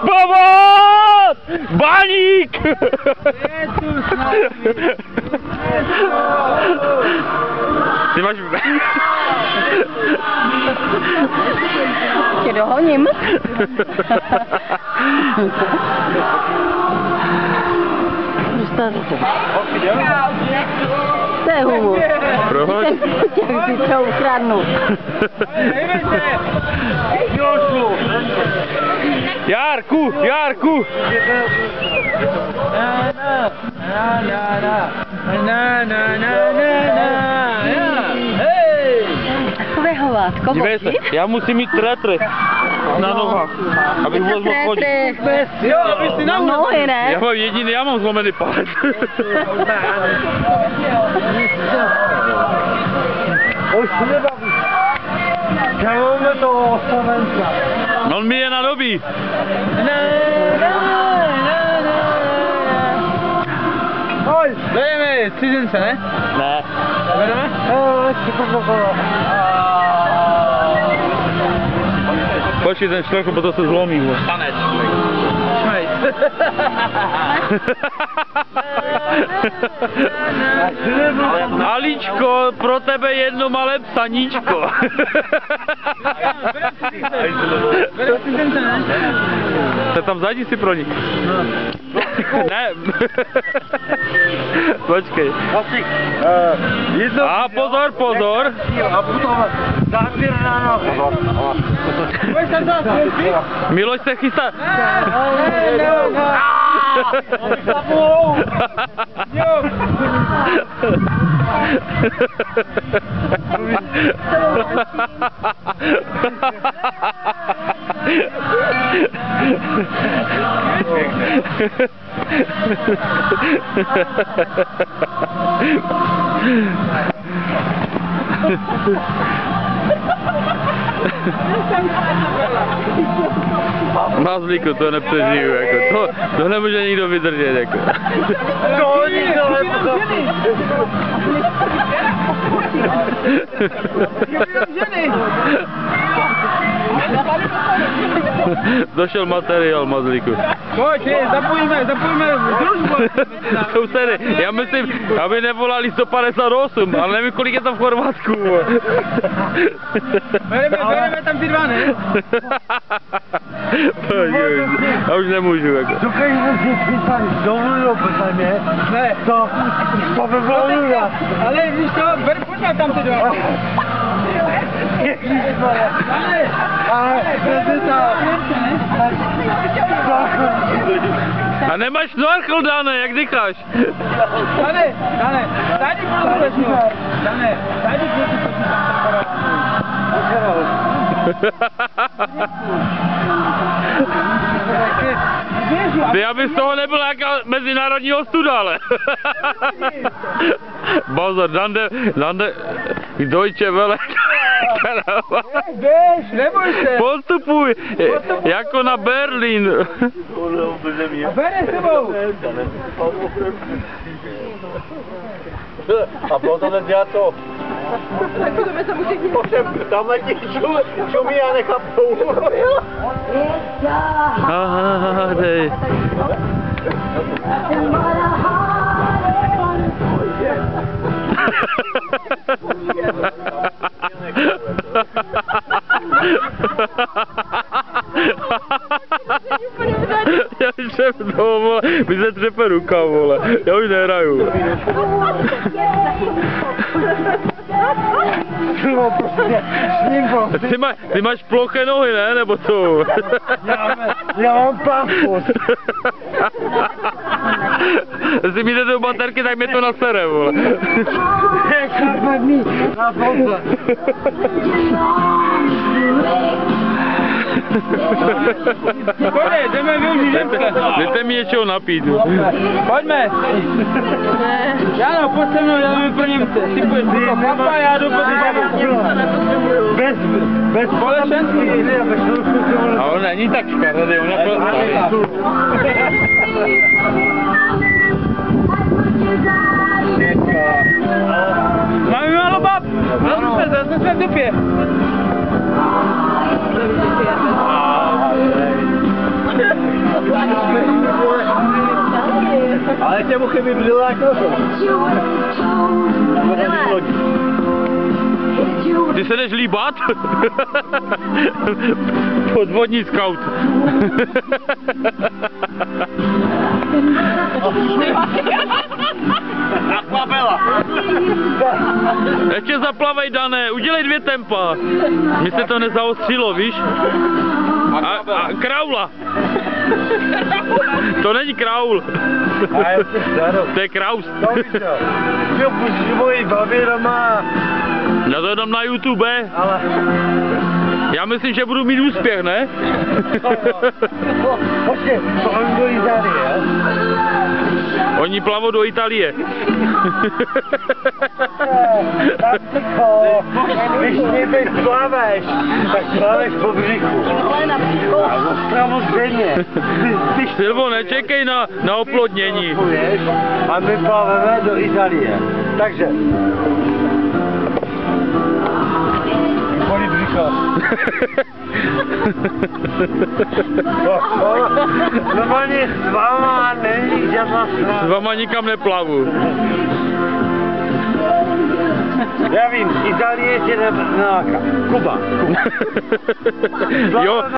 Pomoc! Baník! Ty máš... Tě dohoním. To je humor. Proč? Jak si to ukradnu. Jarku, Jarku! Takové hovátko. Dívej se, já musím mít tretry na nohách, abych vůbec mohl chodit. Jo, abys si na nohy, ne? Já mám jediný, já mám zlomený palec. Už si nebaví. Čekáme toho Slovenska. On mi je na dobí. Oj! Jdeme, cizince, ne? Ne. Jdeme? Počkej, ten štrochu, potom se zlomí. Tanec. Šmejt. Aličko, pro tebe jedno malé psaníčko. Bereme cizince, ne? To tam zajdi si pro ní. Ne. Počkej. A pozor, pozor. A potom záběr na nohu. Miloš se chystá. Mazlíku, to nepřežiju, jako, to nemůže nikdo vydržet, jako. To nikdo Došel materiál, Mazlíku. Pojď, zapojíme družbu. Sousedy, já myslím, aby nevolali 158, ale nevím, kolik je tam v Chorvatsku. Bereme tam ty dva, ne? Já už nemůžu, jako. Dokážeme si chytat dovolil, protože Ne. to by bylo nula. Ale víš co, pojďme tam ty dva. Ježišmarja. Ale A nemáš snorkel, Dane, jak dýcháš? Dane, daj ti průzkumu. Dane, daj ti průzkumu. Ty, aby z toho nebyla jaká mezinárodní ostuda, ale. Pozor, Dande, Deutsche Welle. Běž, neboj se. Postupuj, jako na Berlín. A bere s tebou. A proto nedělá to. Ovšem, tamhle ti šumí a nechápou. Aha, dej. Já už jsem toho, vole, mi se třepe ruka, vole, já už nehraju. Ty máš ploché nohy, ne, nebo co? Já mám páskus. Jestli mi jdete do baterky, tak mě to nasere, vole. Karmadný, na bonze. Pojď, jdeme využít ženské. Dejte mi něčeho napít. Pojďme. Jano, pojď se mnou, já vyplním. Ty půjdeš do chlapa, já jdu pod babu. Bez Společenství. A on není tak škaredý, on je prostě. Máme málo bab. Zase jsme v dupě. tě mu chybí břila jako to. Ty se jdeš líbat? Podvodní scout. Akvabela. Ještě zaplavej, Dané, udělej 2 tempa. Mně se to nezaostřilo, víš? A kraula. To není kraul. A já se staru. To je kraus. To víš to. Jo, pustíš moji babě doma. Já to dám na YouTube. Ale... Já myslím, že budu mít úspěch, ne? Počkej, to on do Itálie, Oni plavou do Itálie. Když nebej plaveš, tak plaveš po břichu. Ale na břichu. Samozřejmě. Silvo, nečekej na oplodnění. A my plaveme do Itálie. Takže. Bolí břicho. Normálně s váma není žádná S strana. váma nikam neplavu. Já vím, Itálie tě neláká. Kuba. Jo,